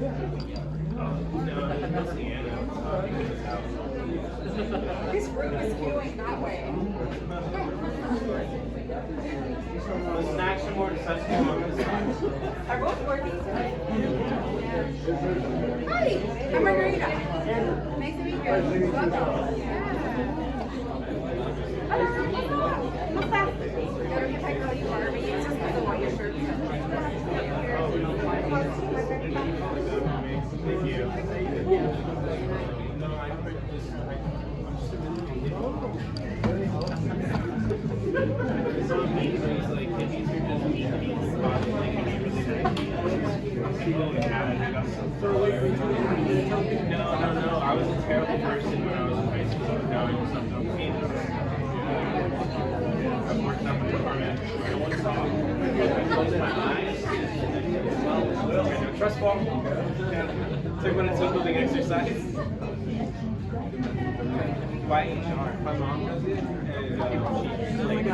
This room is skewing that way. The snacks are more accessible on this side. Are both working? Hi, I'm Margarita. Nice to meet you. Welcome. Yeah. Hello. What's that? You don't get how you are, but it's just because of what your shirt says. Thank you. So it means like kidneys are just meat, body, like can be really nice. People would have it. No. I was a terrible person when I was in high school. Now I just have no pain. I've worked up in the department. No one saw. I closed my eyes. Well, trust fall. It's like when it's a moving exercise. By HR. My mom does it, and she like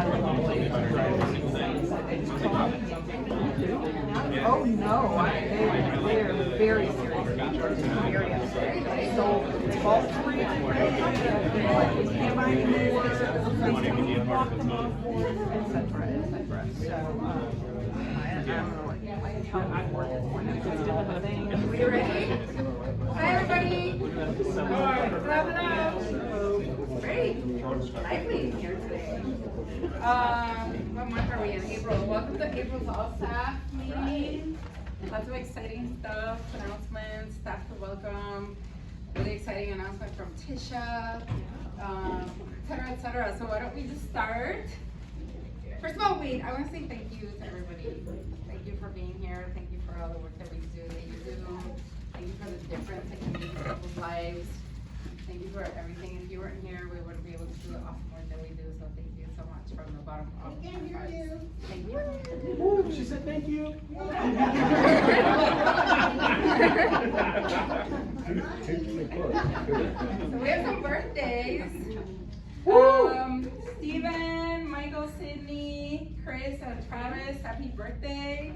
Oh no, they're very serious. So it's false free. We can't buy anymore. etc. So I don't know what how I work at point. It's different thing. We ready? Hi everybody. Great. Lively in here today. What month are we in? April. Welcome to April's All Staff meeting. Lots of exciting stuff, announcements, staff to welcome. Really exciting announcement from Tisha, et cetera, et cetera. So why don't we just start? First of all, wait, I want to say thank you to everybody. Thank you for being here. Thank you for all the work that you do. Thank you for the difference that you make in people's lives. Thank you for everything. If you weren't here, we wouldn't be able to do the awesome work that we do. So thank you so much from the bottom of our hearts. Thank you. Ooh, she said thank you. So we have some birthdays. Steven, Michael, Sydney, Chris, and Travis, happy birthday.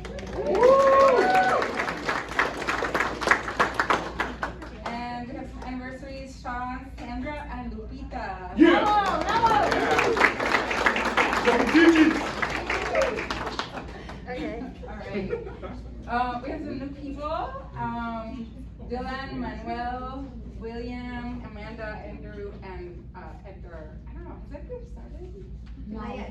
And we have some anniversaries, Sean, Sandra, and Lupita. Yeah. Bravo! Double digits. Okay. All right. We have some new people. Dylan, Manuel, William, Amanda, Andrew, and Edgar. I don't know. Has Edgar started?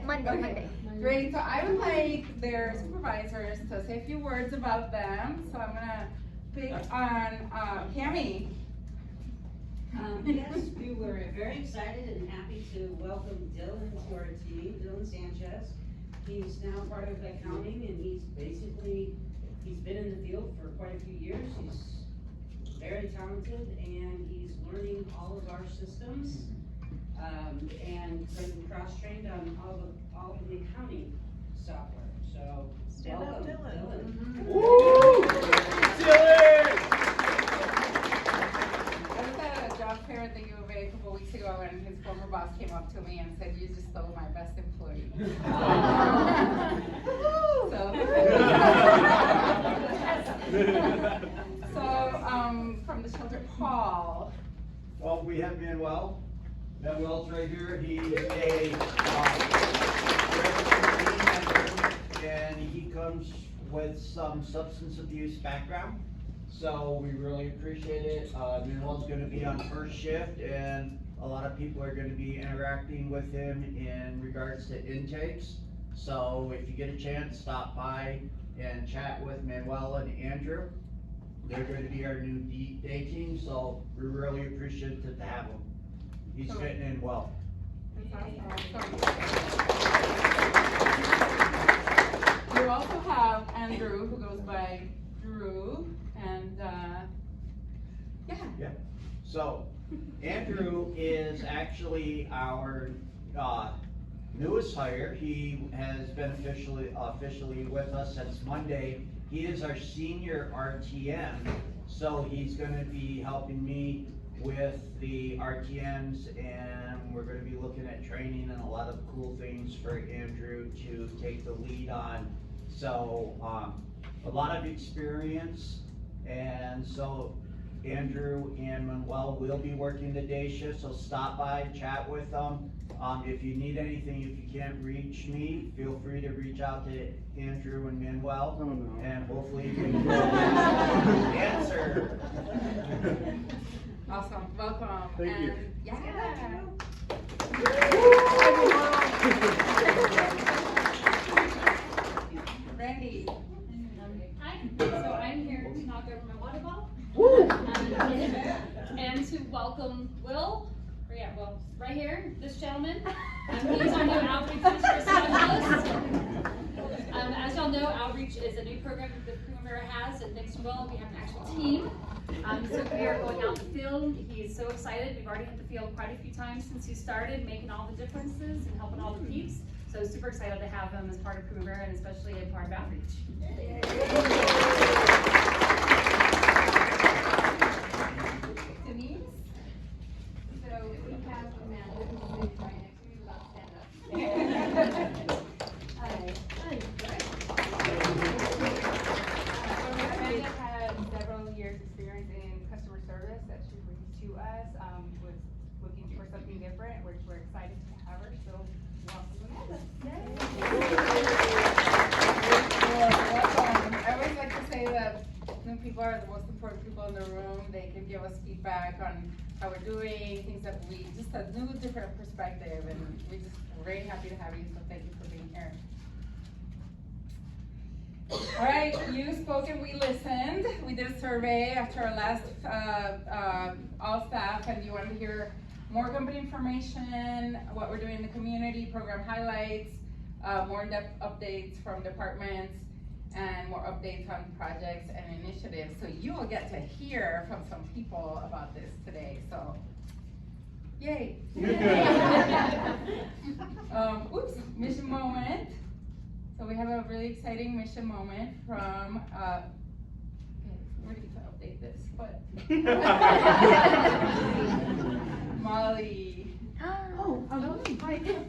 Monday. Great. So I would like their supervisors to say a few words about them. So I'm gonna pick on Cami. Yes, we were very excited and happy to welcome Dylan to our team, Dylan Sanchez. He's now part of accounting and he's been in the field for quite a few years. He's very talented and he's learning all of our systems and been cross-trained on all of the accounting software. So welcome, Dylan. Woo! Dylan! I was at a job fair at the U of A a couple weeks ago and his former boss came up to me and said, "You just stole my best employee." So from the shelter, Paul. Well, we have Manuel. Manuel's right here. He's and he comes with some substance abuse background. So we really appreciate it. Manuel's going to be on first shift, and a lot of people are going to be interacting with him in regards to intakes. So if you get a chance, stop by and chat with Manuel and Andrew. They're going to be our new day team, so we're really appreciative to have him. He's fitting in well. You also have Andrew, who goes by Drew, and Yeah. So Andrew is actually our newest hire. He has been officially with us since Monday. He is our senior RTM, so he's going to be helping me with the RTMs, and we're going to be looking at training and a lot of cool things for Andrew to take the lead on. So a lot of experience And so Andrew and Manuel will be working the day shift, so stop by, chat with them. If you need anything, if you can't reach me, feel free to reach out to Andrew and Manuel. Oh, no. And hopefully you can answer. Awesome, welcome. Thank you. And yeah. Randy. Hi, so I'm here to knock over my water bottle. And to welcome Will, well, right here, this gentleman. He's our new outreach specialist. As y'all know, outreach is a new program that Primavera has, and thanks to Will, we have an actual team. So we are going out in the field. He's so excited. We've already hit the field quite a few times since he started, making all the differences and helping all the peeps. So super excited to have him as part of Primavera and especially a part of outreach. Denise? So we have Amanda who's sitting right next to me, about stand up. Hi. Amanda had several years experience in customer service that she brings to us, was looking for something different, which we're excited to have her, so welcome Amanda. Welcome. I always like to say that new people are the most important people in the room. They can give us feedback on how we're doing, things that we, just a new, different perspective, and we're very happy to have you, so thank you for being here. All right, you spoke and we listened. We did a survey after our last all staff, and you wanted to hear more company information, what we're doing in the community, program highlights, more in-depth updates from departments, and more updates on projects and initiatives. So you will get to hear from some people about this today, so yay. Oops, mission moment. So we have a really exciting mission moment from, okay, where do you update this, but. Molly. Hi,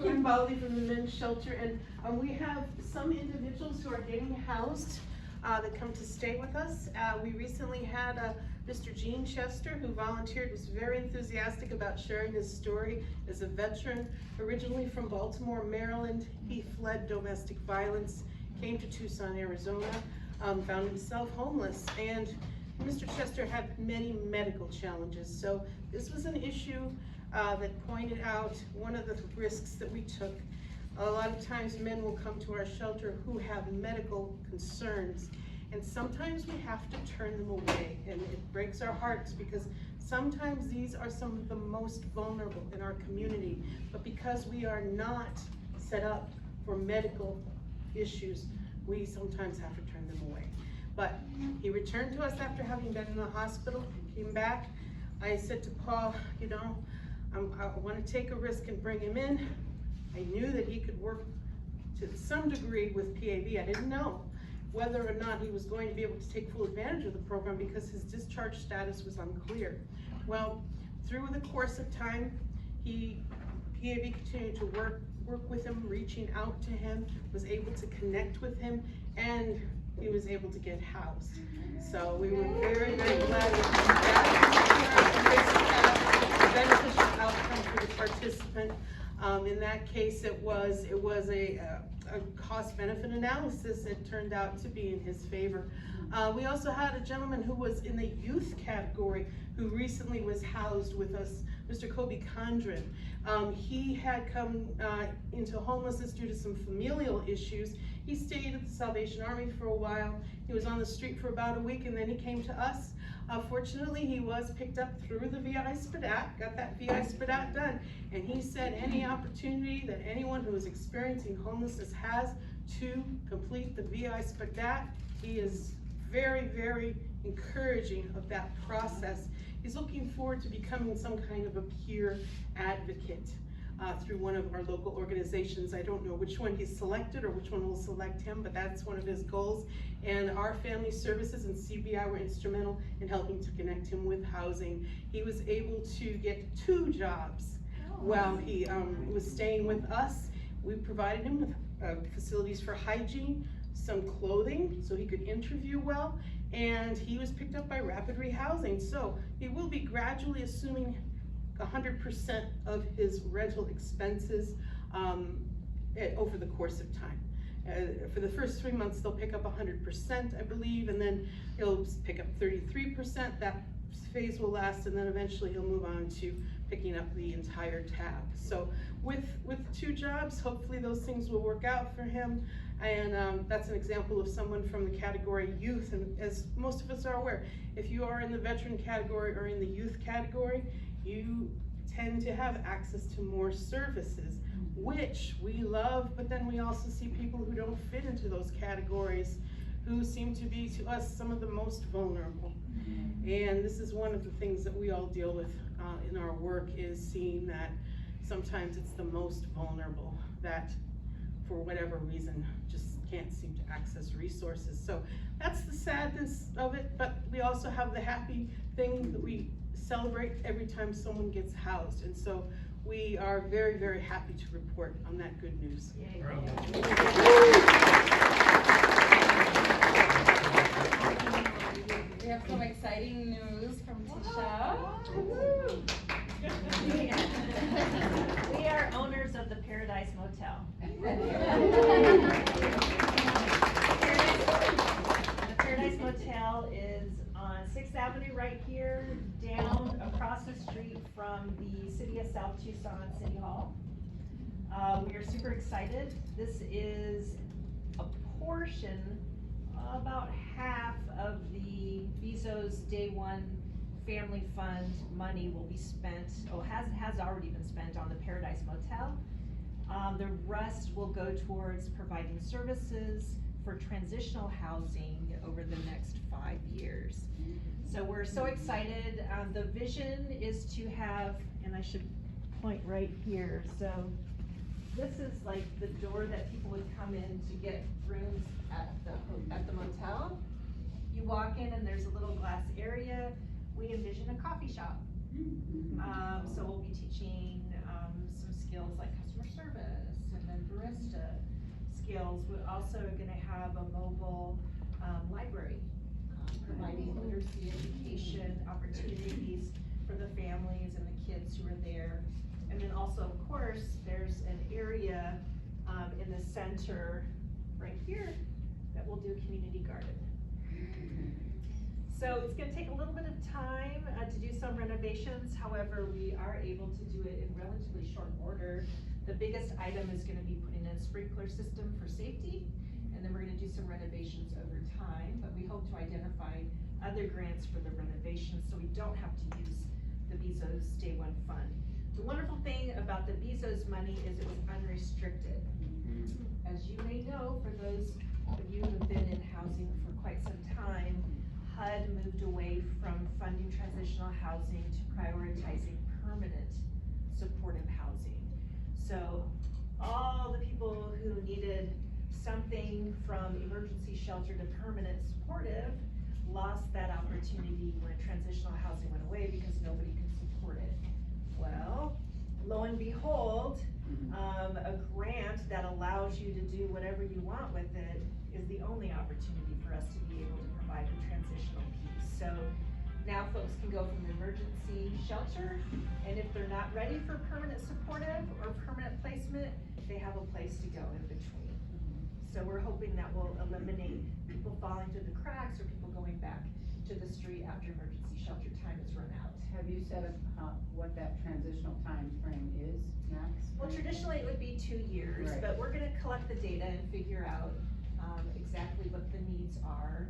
I'm Molly from the Men's Shelter, and we have some individuals who are getting housed that come to stay with us. We recently had Mr. Gene Chester, who volunteered, was very enthusiastic about sharing his story as a veteran. Originally from Baltimore, Maryland, he fled domestic violence, came to Tucson, Arizona, found himself homeless, and Mr. Chester had many medical challenges. So this was an issue that pointed out one of the risks that we took. A lot of times men will come to our shelter who have medical concerns, and sometimes we have to turn them away, and it breaks our hearts because sometimes these are some of the most vulnerable in our community, but because we are not set up for medical issues, we sometimes have to turn them away. But he returned to us after having been in the hospital, came back. I said to Paul, you know, I want to take a risk and bring him in. I knew that he could work to some degree with PAV. I didn't know whether or not he was going to be able to take full advantage of the program because his discharge status was unclear. Well, through the course of time, PAV continued to work with him, reaching out to him, was able to connect with him, and he was able to get housed. So we were very, very glad that a beneficial outcome for the participant. In that case, it was a cost-benefit analysis. It turned out to be in his favor. We also had a gentleman who was in the youth category who recently was housed with us, Mr. Kobe Condren. He had come into homelessness due to some familial issues. He stayed at the Salvation Army for a while. He was on the street for about a week, and then he came to us. Fortunately, he was picked up through the VI SPDAT, got that VI SPDAT done, and he said any opportunity that anyone who is experiencing homelessness has to complete the VI SPDAT, he is very, very encouraging of that process. He's looking forward to becoming some kind of a peer advocate through one of our local organizations. I don't know which one he's selected or which one will select him, but that's one of his goals. And our family services and CBI were instrumental in helping to connect him with housing. He was able to get 2 jobs while he was staying with us. We provided him with facilities for hygiene, some clothing so he could interview well, and he was picked up by Rapid Rehousing. So he will be gradually assuming 100% of his rental expenses over the course of time. For the first 3 months, they'll pick up 100%, I believe, and then he'll pick up 33%. That phase will last, and then eventually he'll move on to picking up the entire tab. So with 2 jobs, hopefully those things will work out for him. And that's an example of someone from the category youth. And as most of us are aware, if you are in the veteran category or in the youth category, you tend to have access to more services, which we love, but then we also see people who don't fit into those categories who seem to be, to us, some of the most vulnerable. And this is one of the things that we all deal with in our work, is seeing that sometimes it's the most vulnerable that, for whatever reason, just can't seem to access resources. So that's the sadness of it, but we also have the happy thing that we celebrate every time someone gets housed. And so we are very, very happy to report on that good news. We have some exciting news from Tisha. We are owners of the Paradise Motel. The Paradise Motel is on 6th Avenue right here, down across the street from the City of South Tucson City Hall. We are super excited. This is a portion, about half of the Bezos Day One Family Fund money will be spent, has already been spent on the Paradise Motel. The rest will go towards providing services for transitional housing over the next 5 years. So we're so excited. The vision is to have, and I should point right here, so this is like the door that people would come in to get rooms at the motel. You walk in and there's a little glass area. We envision a coffee shop. So we'll be teaching some skills like customer service and then barista skills. We're also gonna have a mobile library, providing literacy education opportunities for the families and the kids who are there. And then also, of course, there's an area in the center right here that will do a community garden. So it's gonna take a little bit of time to do some renovations. However, we are able to do it in relatively short order. The biggest item is gonna be putting in a sprinkler system for safety, and then we're gonna do some renovations over time, but we hope to identify other grants for the renovations so we don't have to use the Bezos Day One Fund. The wonderful thing about the Bezos money is it was unrestricted. As you may know, for those of you who've been in housing for quite some time, HUD moved away from funding transitional housing to prioritizing permanent supportive housing. So all the people who needed something from emergency shelter to permanent supportive lost that opportunity when transitional housing went away because nobody could support it. Well, lo and behold, a grant that allows you to do whatever you want with it is the only opportunity for us to be able to provide a transitional piece. So now folks can go from the emergency shelter, and if they're not ready for permanent supportive or permanent placement, they have a place to go in between. So we're hoping that will eliminate people falling through the cracks or people going back to the street after emergency shelter time has run out. Have you said what that transitional time frame is, max? Well, traditionally it would be 2 years, Right. but we're gonna collect the data and figure out exactly what the needs are.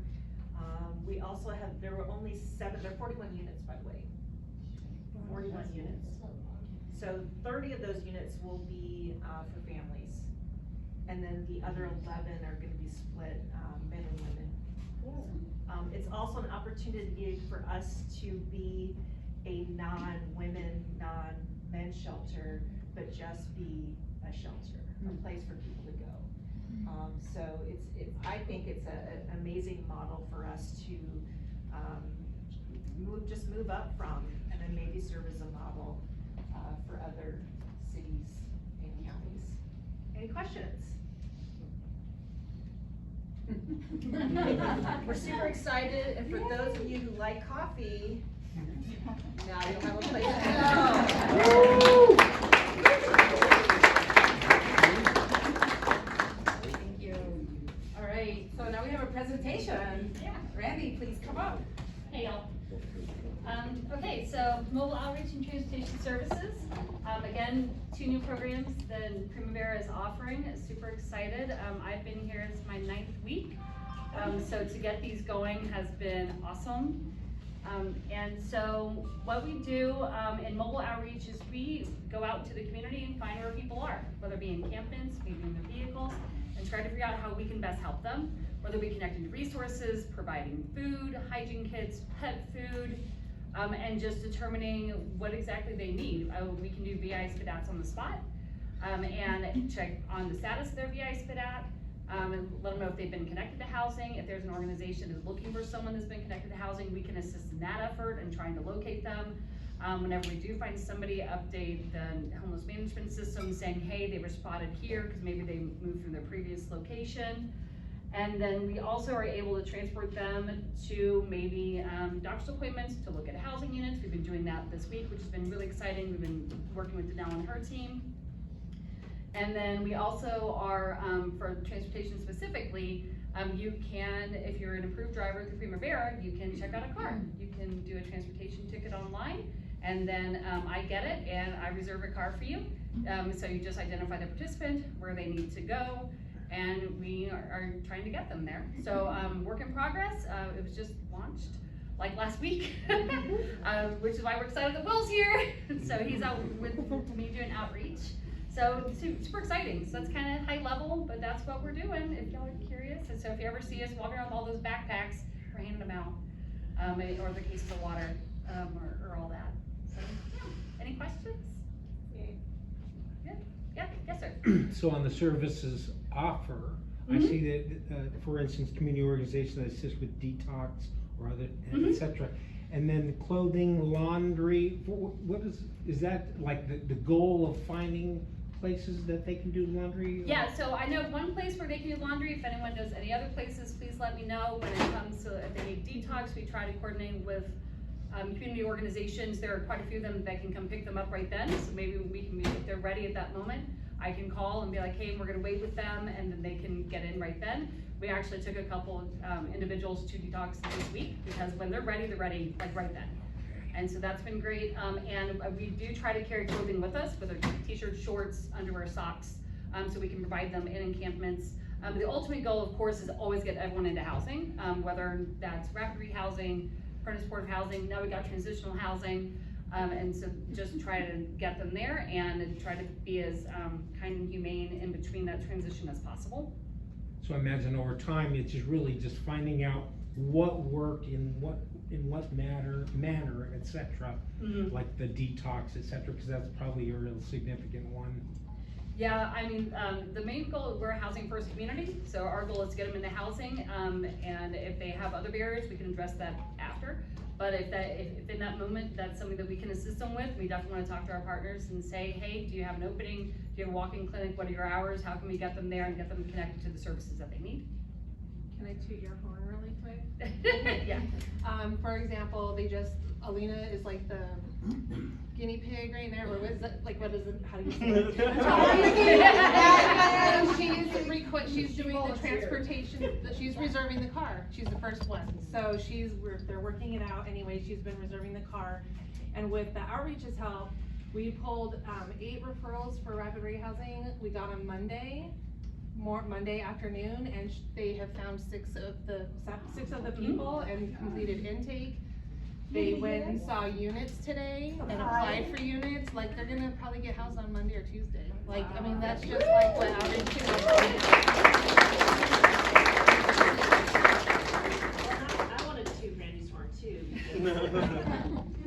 We also have, there were 41 units, by the way. 41 units. So 30 of those units will be for families. And then the other 11 are gonna be split, men and women. It's also an opportunity for us to be a non-women, non-men shelter, but just be a shelter, a place for people to go. So I think it's an amazing model for us to move up from, and then maybe serve as a model for other cities and counties. Any questions? We're super excited, and for those of you who like coffee, now you'll have a place to go. Thank you. All right, so now we have a presentation. Yeah. Randy, please come up. Hey y'all. Okay, so mobile outreach and transportation services. Again, 2 new programs that Primavera is offering. Super excited. I've been here, it's my 9th week. So to get these going has been awesome. And so what we do in mobile outreach is we go out into the community and find where people are, whether it be encampments, maybe in their vehicles, and try to figure out how we can best help them, whether we connecting to resources, providing food, hygiene kits, pet food, and just determining what exactly they need. We can do VI SPDATs on the spot, and check on the status of their VI SPDAT, and let them know if they've been connected to housing. If there's an organization that's looking for someone that's been connected to housing, we can assist in that effort and trying to locate them. Whenever we do find somebody, update the homeless management system saying, hey, they were spotted here because maybe they moved from their previous location. And then we also are able to transport them to maybe doctor's appointments to look at housing units. We've been doing that this week, which has been really exciting. We've been working with Danelle and her team. And then we also are, for transportation specifically, you can, if you're an approved driver through Primavera, you can check out a car. You can do a transportation ticket online, and then I get it and I reserve a car for you. So you just identify the participant, where they need to go, and we are trying to get them there. So work in progress. It was just launched like last week, which is why we're excited that Will's here. So he's out with me doing outreach. So super exciting. So that's kind of high level, but that's what we're doing if y'all are curious. And so if you ever see us walking around with all those backpacks, we're handing them out, or the cases of water, or all that. So yeah. Any questions? Yeah. Yeah. Yes, sir. So on the services offer, I see that, for instance, community organizations that assist with detox or other, et cetera. And then clothing, laundry, what is that like the goal of finding places that they can do laundry? Yeah, so I know one place where they can do laundry. If anyone knows any other places, please let me know. When it comes to if they need detox, we try to coordinate with community organizations. There are quite a few of them that can come pick them up right then. So maybe we can be, if they're ready at that moment, I can call and be like, hey, we're gonna wait with them, and then they can get in right then. We actually took a couple individuals to detox this week, because when they're ready like right then. And so that's been great. And we do try to carry clothing with us, whether t-shirts, shorts, underwear, socks, so we can provide them in encampments. The ultimate goal, of course, is always get everyone into housing, whether that's rapid rehousing, permanent supportive housing. Now we got transitional housing. And so just try to get them there and try to be as kind and humane in between that transition as possible. So I imagine over time, it's just really just finding out what worked in what manner, et cetera, like the detox, et cetera, because that's probably a real significant one. Yeah, I mean, the main goal, we're a housing first community, so our goal is to get them into housing, and if they have other barriers, we can address that after. But if in that moment that's something that we can assist them with, we definitely want to talk to our partners and say, hey, do you have an opening? Do you have a walk-in clinic? What are your hours? How can we get them there and get them connected to the services that they need? Can I toot your horn really quick? Yeah. For example, Alina is like the guinea pig right now, or what is it, like, what is it, how do you say it? And she's doing the transportation, she's reserving the car, she's the first one. So they're working it out anyway, she's been reserving the car. And with the outreach's help, we pulled 8 referrals for rapid rehousing. We got them Monday afternoon, and they have found 6 of the people and completed intake. They went and saw units today and applied for units. Like, they're gonna probably get housed on Monday or Tuesday. Like, I mean, that's just like what outreach is. I wanted to toot Randy's horn too, because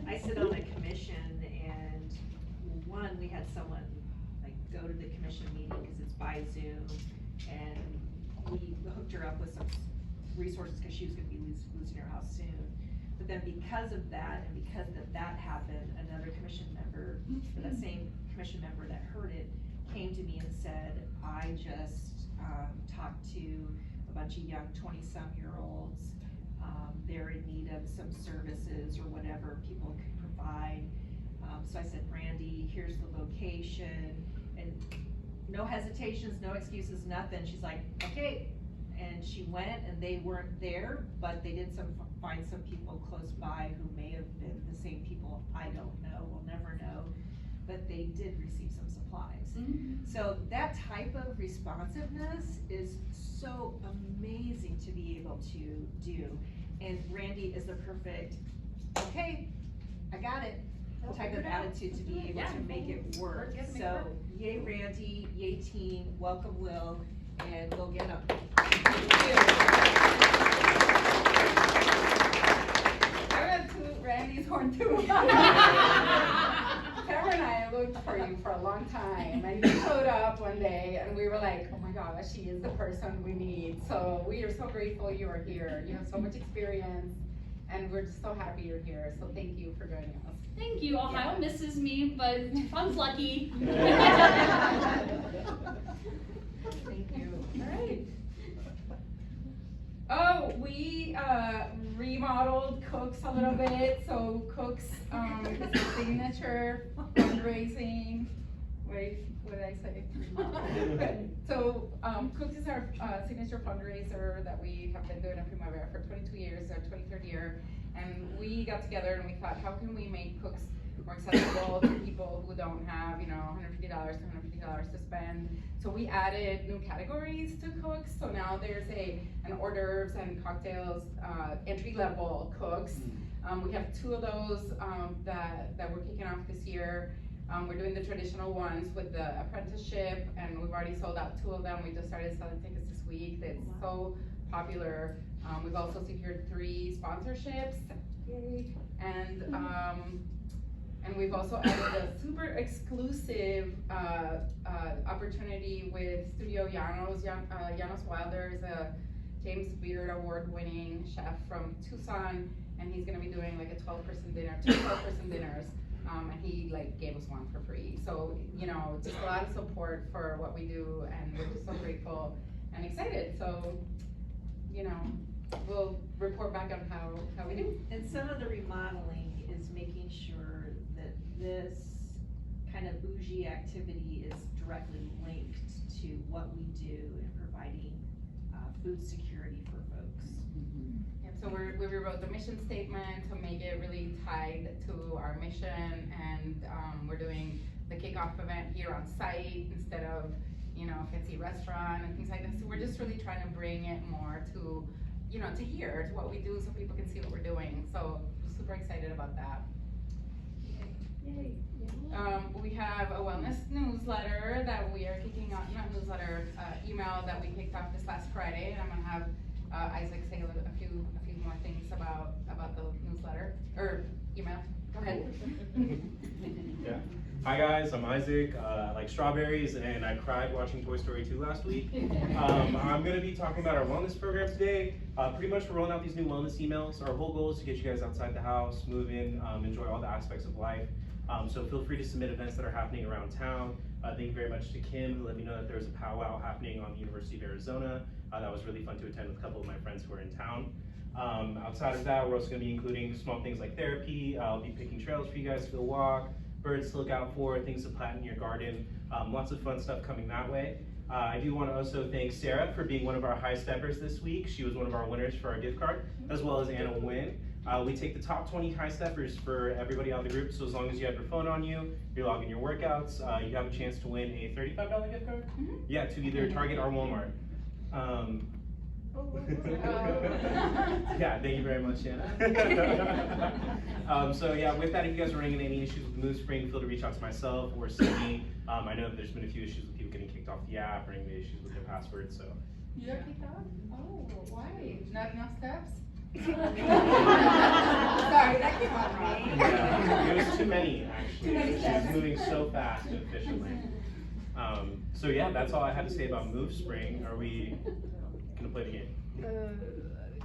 I sit on a commission, and we had someone like go to the commission meeting because it's by Zoom, and we hooked her up with some resources because she was gonna be losing her house soon. But then because of that, and because that happened, another commission member, or that same commission member that heard it, came to me and said, I just talked to a bunch of young 20-some-year-olds. They're in need of some services or whatever people can provide. So I said, Randy, here's the location, and no hesitations, no excuses, nothing. She's like, okay. And she went, and they weren't there, but they did find some people close by who may have been the same people. I don't know, we'll never know, but they did receive some supplies. So that type of responsiveness is so amazing to be able to do. And Randy is the perfect, okay, I got it, type of attitude to be able to make it work. So yay Randy, yay team, welcome Will, and go get them. I went to Randy's horn too. Tara and I looked for you for a long time, and you showed up one day, and we were like, oh my gosh, she is the person we need. So we are so grateful you are here. You have so much experience, and we're just so happy you're here. So thank you for joining us. Thank you. Ohio misses me, but I'm lucky. Thank you. All right. Oh, we remodeled Cook's a little bit. So Cook's is a signature fundraising. Wait, what did I say? So Cook's is our signature fundraiser that we have been doing in Primavera for 22 years, our 23rd year. And we got together and we thought, how can we make Cook's more accessible to people who don't have, $150 to $150 to spend. So we added new categories to Cook's. So now there's an hors d'oeuvres and cocktails entry level Cook's. We have 2 of those that we're kicking off this year. We're doing the traditional ones with the apprenticeship, and we've already sold out 2 of them. We just started selling tickets this week. It's so popular. We've also secured 3 sponsorships. Yay. And we've also added a super exclusive opportunity with Studio Llanos. Llanos Wilder is a James Beard award-winning chef from Tucson, and he's gonna be doing like a 12-person dinner, 2 12-person dinners, and he gave us one for free. So, just a lot of support for what we do, and we're just so grateful and excited. So, we'll report back on how we do. And some of the remodeling is making sure that this kind of bougie activity is directly linked to what we do in providing food security for folks. Yep, so we rewrote the mission statement to make it really tied to our mission, and we're doing the kickoff event here on site instead of, a fancy restaurant and things like that. So we're just really trying to bring it more to, to here, to what we do, so people can see what we're doing. So we're super excited about that. Yay. We have a wellness newsletter that we are kicking off, not newsletter, email that we kicked off this last Friday, and I'm gonna have Isaac say a few more things about the newsletter, or email. Go ahead. Yeah. Hi guys, I'm Isaac. I like strawberries, and I cried watching Toy Story 2 last week. I'm going to be talking about our wellness program today. Pretty much we're rolling out these new wellness emails. Our whole goal is to get you guys outside the house, move in, enjoy all the aspects of life. So feel free to submit events that are happening around town. Thank you very much to Kim, who let me know that there's a powwow happening on the University of Arizona. That was really fun to attend with a couple of my friends who are in town. Outside of that, we're also going to be including small things like therapy. I'll be picking trails for you guys to go walk, birds to look out for, things to plant in your garden. Lots of fun stuff coming that way. I do want to also thank Sarah for being one of our high steppers this week. She was one of our winners for our gift card, as well as Anna Wynn. We take the top 20 high steppers for everybody out of the group, so as long as you have your phone on you, you're logging your workouts, you have a chance to win a $35 gift card? Mm-hmm. Yeah, to either Target or Walmart. Yeah, thank you very much, Anna. So yeah, with that, if you guys are running into any issues with MoveSpring, feel to reach out to myself or Sydney. I know that there's been a few issues with people getting kicked off the app or any issues with their passwords, so. You got kicked off? Oh, why? Not enough steps? Sorry, that came out wrong. Yeah, it was too many, actually. Too many steps. She was moving so fast and efficiently. So yeah, that's all I had to say about MoveSpring. Are we gonna play the game?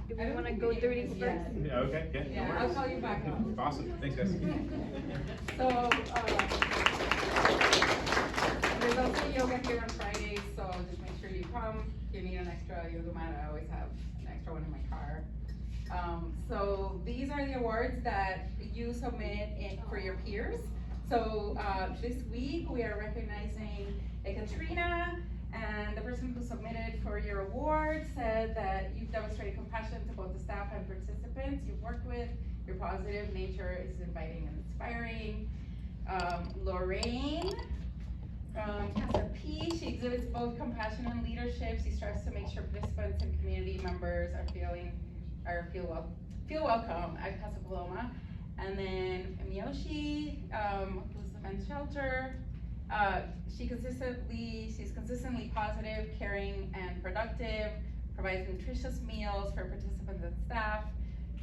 Do we want to go through these first? Yeah, okay, yeah. Yeah, No I'll worries. call you back up. Awesome, thanks guys. So, there's also yoga here on Fridays, so just make sure you come. If you need an extra Yodomat, I always have an extra one in my car. So these are the awards that you submit for your peers. So this week we are recognizing Ekaterina, and the person who submitted for your award said that you've demonstrated compassion to both the staff and participants you've worked with. Your positive nature is inviting and inspiring. Lorraine from Casa P, she exhibits both compassion and leadership. She strives to make sure participants and community members feel welcome at Casa Paloma. And then Miyoshi, who's the men's shelter. She's consistently positive, caring, and productive, provides nutritious meals for participants and staff,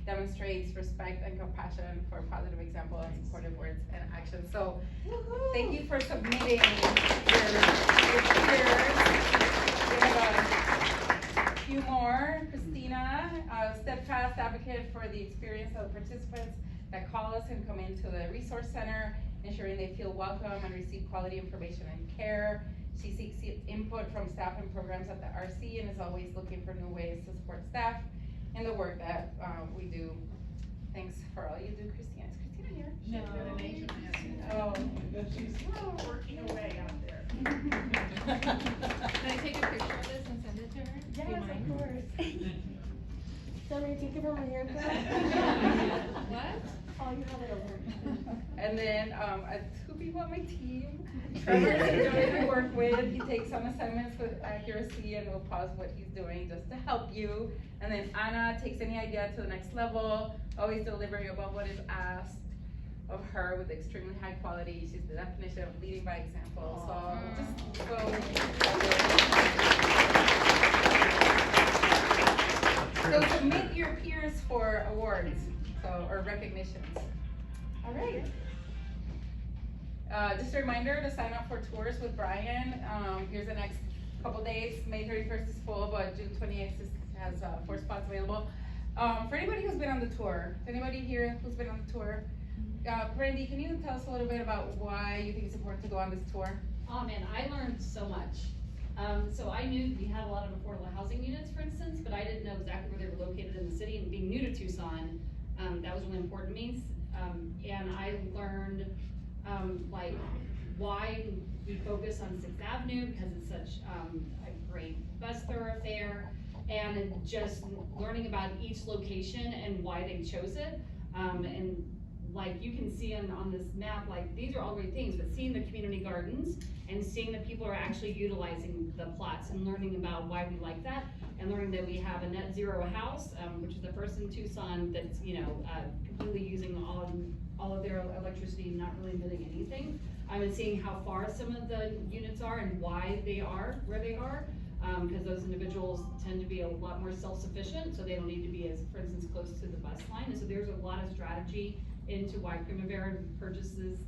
demonstrates respect and compassion for a positive example and supportive words and actions. So, thank you for submitting your peers. We have a few more. Christina, a steadfast advocate for the experience of the participants that call us and come into the resource center, ensuring they feel welcome and receive quality information and care. She seeks input from staff and programs at the RC and is always looking for new ways to support staff in the work that we do. Thanks for all you do, Christina. Is Christina here? No. Oh. She's working away out there. Can I take a picture of this and send it to her? Do you mind? Of course. Tell me to take it from my haircut. What? Oh, you have it over. And then two people on my team. Trevor enjoys to work with. He takes some assignments with accuracy and will pause what he's doing just to help you. And then Anna takes any idea to the next level, always delivering above what is asked of her with extremely high quality. She's the definition of leading by example. So submit your peers for awards, or recognitions. All right. Just a reminder to sign up for tours with Brian. Here's the next couple days. May 31st is full, but June 28th has 4 spots available. For anybody who's been on the tour, anybody here who's been on the tour? Brandy, can you tell us a little bit about why you think it's important to go on this tour? Oh man, I learned so much. So I knew we had a lot of affordable housing units, for instance, but I didn't know exactly where they were located in the city, and being new to Tucson, that was really important to me. And I learned like why we focus on 6th Avenue, because it's such a great bus thoroughfare, and just learning about each location and why they chose it. And like you can see on this map, like these are all great things, but seeing the community gardens and seeing that people are actually utilizing the plots and learning about why we like that, and learning that we have a net zero house, which is the first in Tucson that's, completely using all of their electricity, not really emitting anything. And seeing how far some of the units are and why they are where they are, because those individuals tend to be a lot more self-sufficient, so they don't need to be as, for instance, close to the bus line. And so there's a lot of strategy into why Primavera purchases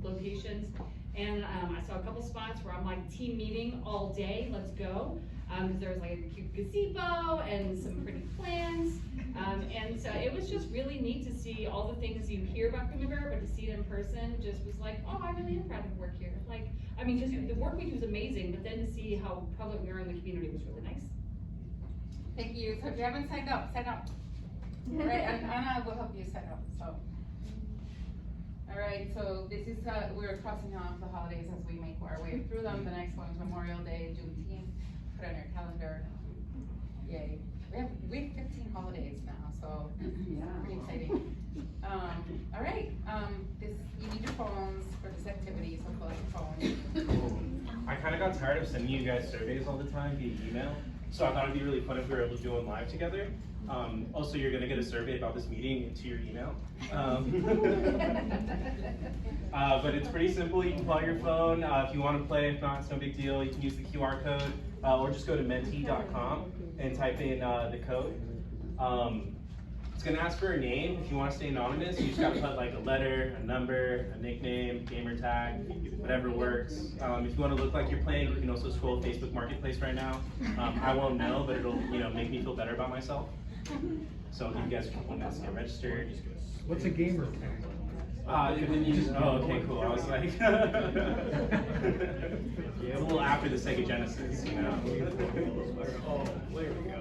locations. And I saw a couple spots where I'm like, team meeting all day, let's go. Because there was like a cute gazebo and some pretty plants. And so it was just really neat to see all the things you hear about Primavera, but to see it in person just was like, oh, I really am proud to work here. Like, I mean, just the work we do is amazing, but then to see how prevalent we are in the community was really nice. Thank you. So if you haven't signed up, sign up. All right, and Anna will help you sign up, so. All right, so this is, we're crossing off the holidays as we make our way through them. The next one's Memorial Day, Juneteenth. Put it on your calendar. Yay. We have 15 holidays now, so pretty exciting. All right, you need your phones for this activity, so pull out your phone. I kind of got tired of sending you guys surveys all the time via email, so I thought it'd be really fun if we were able to do one live together. Also, you're gonna get a survey about this meeting into your email. But it's pretty simple. You can pull out your phone. If you want to play, if not, it's no big deal. You can use the QR code, or just go to menti.com and type in the code. It's gonna ask for a name. If you want to stay anonymous, you just gotta put like a letter, a number, a nickname, gamer tag, whatever works. If you want to look like you're playing, you can also scroll Facebook Marketplace right now. I won't know, but it'll make me feel better about myself. So if you guys want to get registered, What's a gamer tag? Then you just, oh, okay, cool. I was like, yeah, a little after the Sega Genesis, you know. Oh, there we go.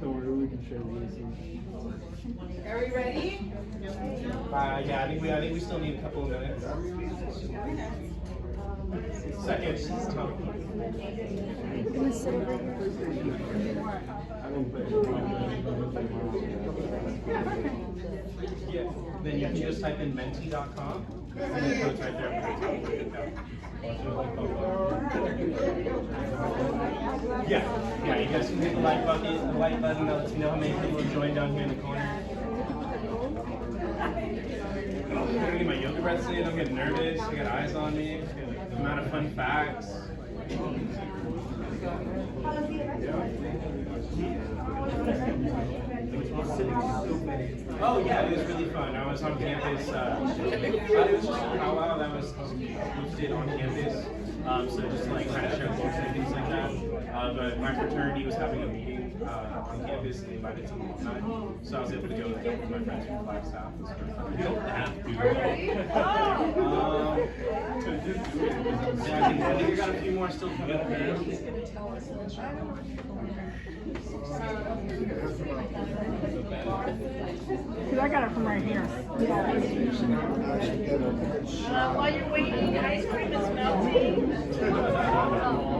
Don't worry, we can share the AC. Are we ready? Yeah, I think we still need a couple of minutes. Second. Yeah, then you can just type in menti.com, and the code's right there at the top. Yeah, you guys can hit the like button, that lets me know how many people have joined down here in the corner. I'm getting my yoga breaths in, I'm getting nervous, I got eyes on me, the amount of fun facts. Oh yeah, it was really fun. I was on campus. It was just a powwow that was hosted on campus. So just like kind of share books and things like that. But my fraternity was having a meeting on campus and they invited some alumni. So I was able to go with my friends from Flagstaff. You don't have to. Yeah, I think we got a few more still coming up here. Cause I got it from right here. While you're waiting, ice cream is melting.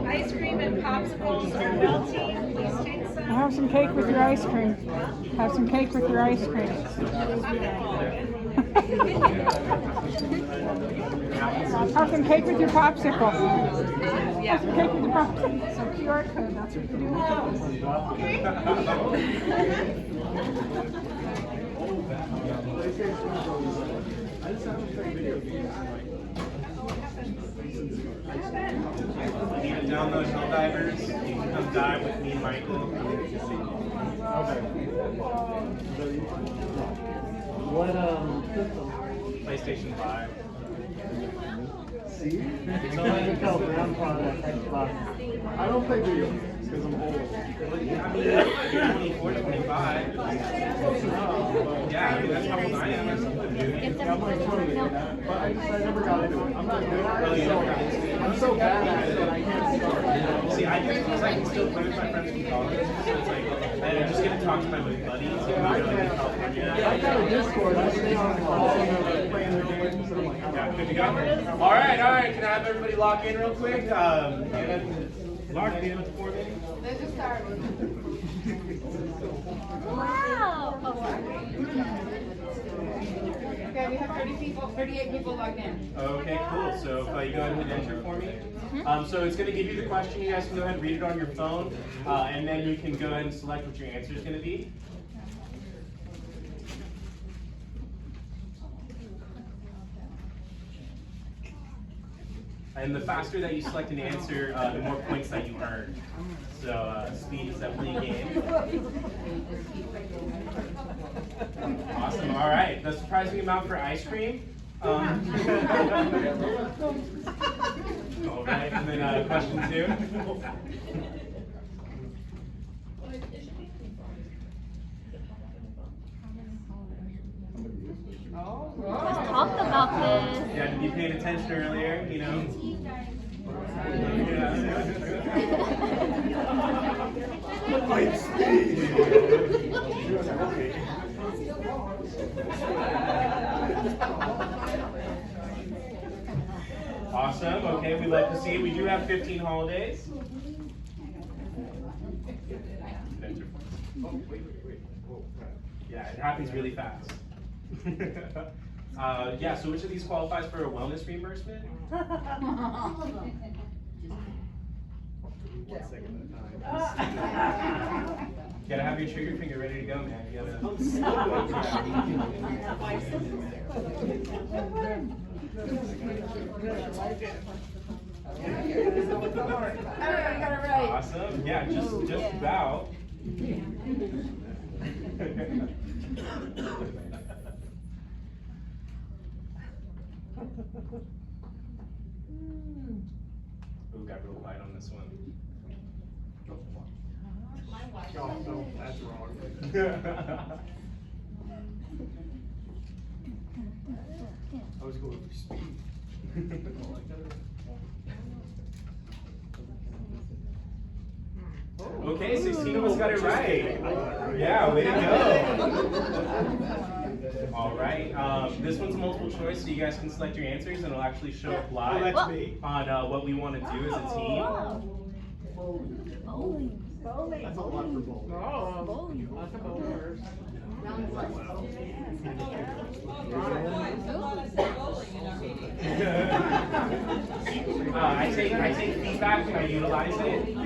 Ice cream and popsicles are melting. Please take some. Have some cake with your ice cream. Have some cake with your ice cream. Have some cake with your popsicle. Have some cake with your popsicle. So QR code, that's what you do. You need to download Helldivers. You can come dive with me and Michael. What system? PlayStation 5. See? It's all I can tell grandpa that Xbox. I don't play video games because I'm old. I mean, you're 24, 25. Yeah, I mean, that's how old I am. I'm like 28, but I never got into it. I'm not good at it, so I'm so bad at it that I can't start. See, I can still play with my friends from college. So it's like, I'm just going to talk to my buddies. I got a Discord. I stay on call and they're playing their games. And I'm like, Yeah, good to go. All right. Can I have everybody lock in real quick? Lock in for me. Let's just start. Wow. Okay, we have 38 people logged in. Okay, cool. So if you go ahead and hit enter for me. So it's going to give you the question. You guys can go ahead and read it on your phone. And then you can go ahead and select what your answer is going to be. And the faster that you select an answer, the more points that you earn. So speed is definitely a game. Awesome. All right. The surprising amount for ice cream. All right. And then question 2. Let's talk about this. Yeah, to be paying attention earlier, you know. light speed. Awesome. Okay, we love to see it. We do have 15 holidays. Yeah, it happens really fast. Yeah, so which of these qualifies for a wellness reimbursement? You gotta have your trigger finger ready to go, man. You gotta. Awesome. Yeah, just about. Ooh, got real light on this one. Oh, no, that's wrong. Okay, 16 of us got it right. Yeah, way to go. All right, this one's multiple choice, so you guys can select your answers, and it'll actually show up live on what we want to do as a team. That's a lot for bowling. I take feedback and I utilize it.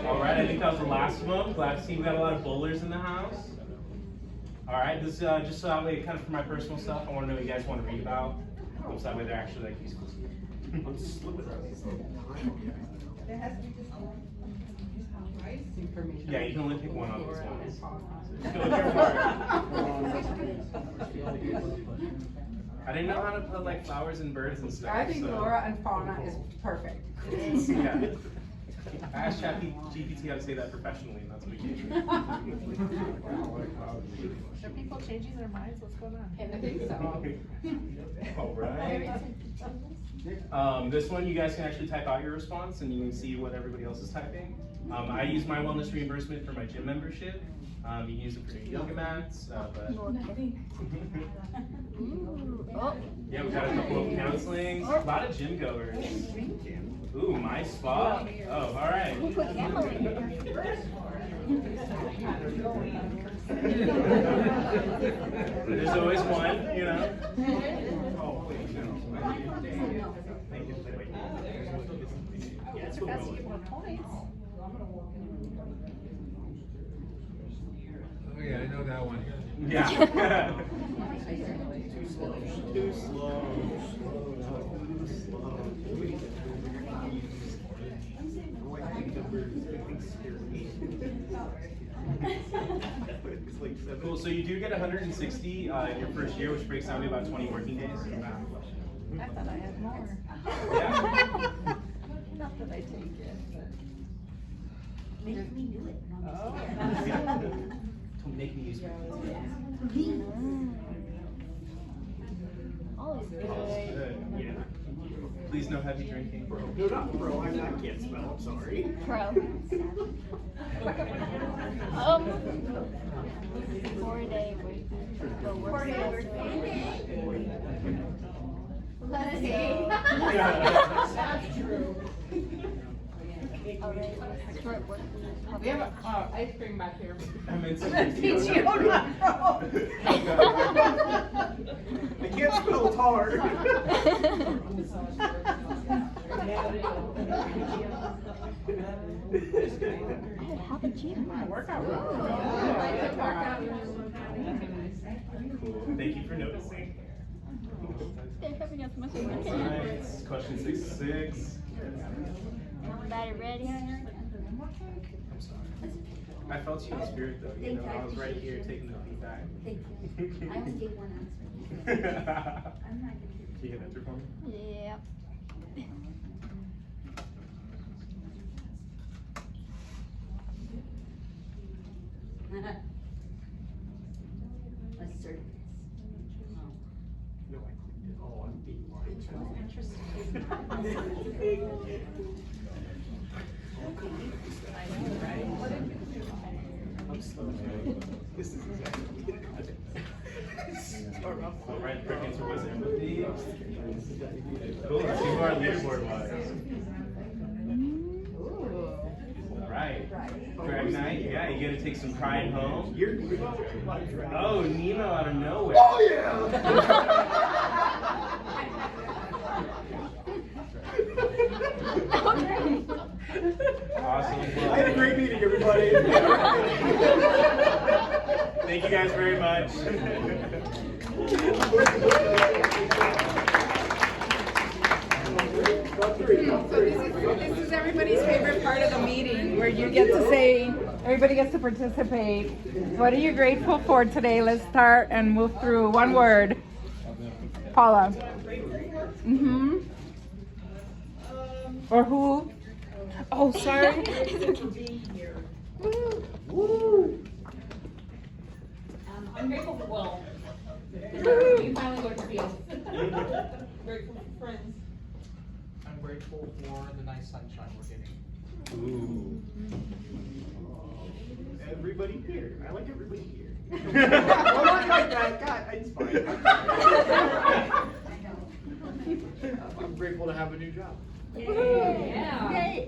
All right, I think that was the last one. Glad to see we got a lot of bowlers in the house. All right, this just so that way, kind of for my personal stuff, I want to know what you guys want to read about. So that way they're actually like useful to you. Yeah, you can only pick one on this one. So look your part. I didn't know how to put like flowers and birds and stuff. I think so. flora and fauna is perfect. Yeah. I asked ChatGPT how to say that professionally, and that's what he gave me. Are people changing their minds? What's going on? I think so. All right. This one, you guys can actually type out your response, and you can see what everybody else is typing. I use my wellness reimbursement for my gym membership. You can use it for your yoga mats, but yeah, we got a couple of counseling, a lot of gym goers. Ooh, my spa. Oh, all right. There's always one, you know. Oh yeah, I know that one. Yeah. Too slow. Cool, so you do get 160 in your first year, which breaks down to about 20 working days. I thought I had more. Yeah. Not that I take it, but. Make me do it. Don't make me use my Always good. Yeah. Please no heavy drinking. Bro, no, not bro. I can't spell. I'm sorry. Pro. 4-day week. 4-day work week. Let's see. That's true. Short work week. We have ice cream back here. I'm in PTO not pro. I can't spell. It's hard. How did you? Workout. Cool. Thank you for noticing. They're having as much as we can. Nice. Question 6-6. Everybody ready? I'm sorry. I felt you in spirit though, you know, I was right here taking the feedback. Thank you. I only gave one answer. Can I'm not gonna do you hit enter for me? Yep. Let's start this. No, I clicked it. Oh, I'm being lying. I'm slow. This is exactly it. All right, correct answer was empathy. Cool, let's see who our leaderboard was. All right, Greg Knight, yeah, you get to take some pride home. Oh, Nemo out of nowhere. Oh yeah! Awesome. I had a great meeting, everybody. Thank you guys very much. So this is everybody's favorite part of the meeting, where you get to say, everybody gets to participate. What are you grateful for today? Let's start and move through one word. Paula. Mm-hmm. Or who? Oh, sorry. I'm grateful for Will. You finally go to the field. Grateful for friends. I'm grateful for the nice sunshine we're getting. Ooh. Everybody here. I like everybody here. Well, not like that. God, it's fine. I'm grateful to have a new job. Yeah.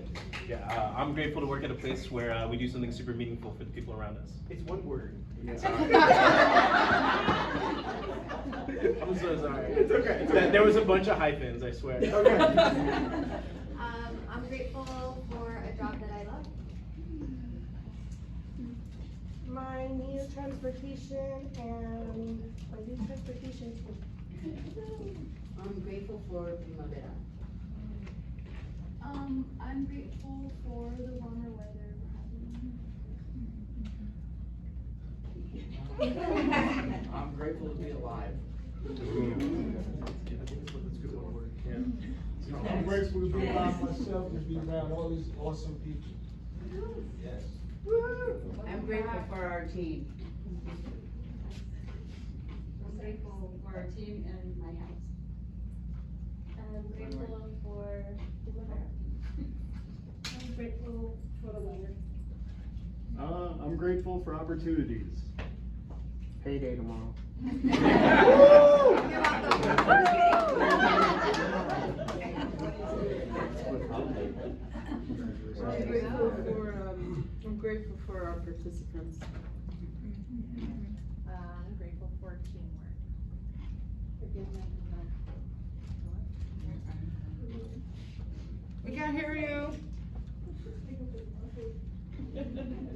Yeah, I'm grateful to work at a place where we do something super meaningful for the people around us. It's one word. I'm so sorry. It's okay. It's okay. There was a bunch of hyphens, I swear. Okay. I'm grateful for a job that I love. My new transportation and my new transportation team. I'm grateful for Primavera. I'm grateful for the warmer weather we're having. I'm grateful to be alive. I'm grateful to be around myself and be around all these awesome people. Yes. I'm grateful for our team. I'm grateful for our team and my house. I'm grateful for Primavera. I'm grateful for the weather. I'm grateful for opportunities. Payday tomorrow. I'm grateful for our participants. I'm grateful for teamwork. We can't hear you.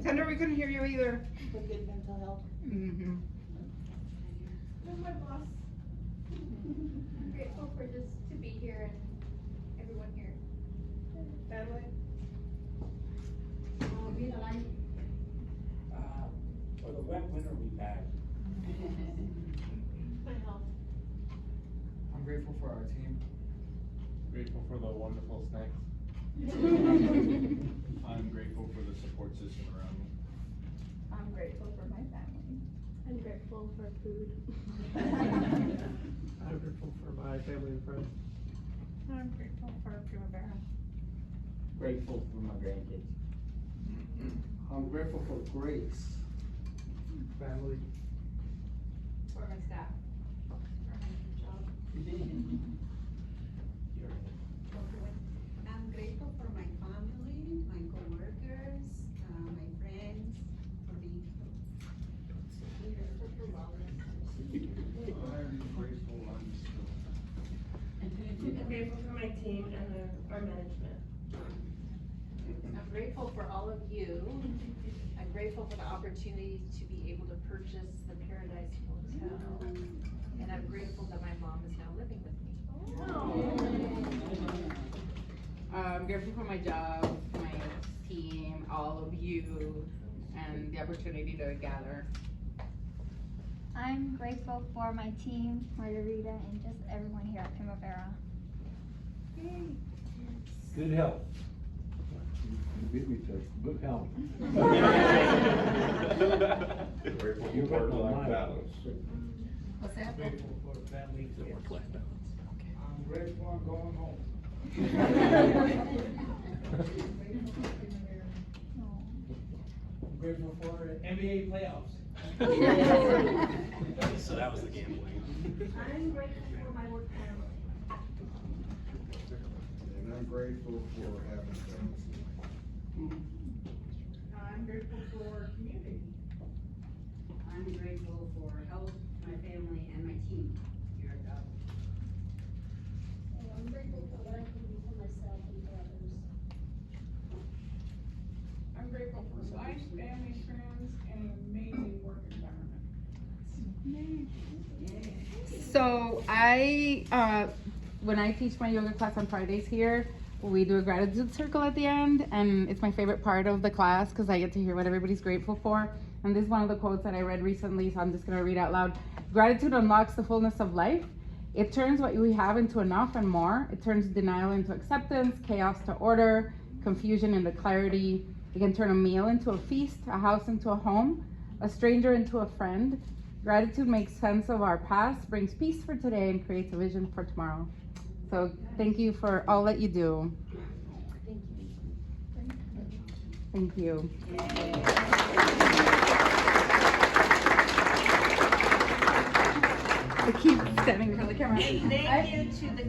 Tender, we couldn't hear you either. For good mental health. Mm-hmm. I'm my boss. I'm grateful for just to be here and everyone here. Family. Being alive. For the wet winter we've had. My health. I'm grateful for our team. Grateful for the wonderful snacks. I'm grateful for the support system around me. I'm grateful for my family. I'm grateful for food. I'm grateful for my family and friends. I'm grateful for Primavera. Grateful for my grandkids. I'm grateful for Grace. Family. For my staff. For my job. I'm grateful for my family, my coworkers, my friends, for being here. I'm grateful I'm still. I'm grateful for my team and our management. I'm grateful for all of you. I'm grateful for the opportunity to be able to purchase the Paradise Hotel. And I'm grateful that my mom is now living with me. I'm grateful for my job, my team, all of you, and the opportunity to gather. I'm grateful for my team, Margarita, and just everyone here at Primavera. Good health. You beat me to good health. Grateful for work-life balance. What's that? Grateful for the family. Work-life balance. I'm grateful I'm going home. I'm grateful for NBA playoffs. So that was the gambling. I'm grateful for my work family. And I'm grateful for having friends. I'm grateful for community. I'm grateful for health, my family, and my team here at Dow. I'm grateful for what I can do for myself and for others. I'm grateful for life, family, friends, and an amazing work environment. So when I teach my yoga class on Fridays here, we do a gratitude circle at the end, and it's my favorite part of the class because I get to hear what everybody's grateful for. And this is one of the quotes that I read recently, so I'm just gonna read out loud. Gratitude unlocks the fullness of life. It turns what we have into enough and more. It turns denial into acceptance, chaos to order, confusion into clarity, It can turn a meal into a feast, a house into a home, a stranger into a friend. Gratitude makes sense of our past, brings peace for today, and creates a vision for tomorrow. So thank you for all that you do. Thank you. I keep standing in front of the camera. And thank you to the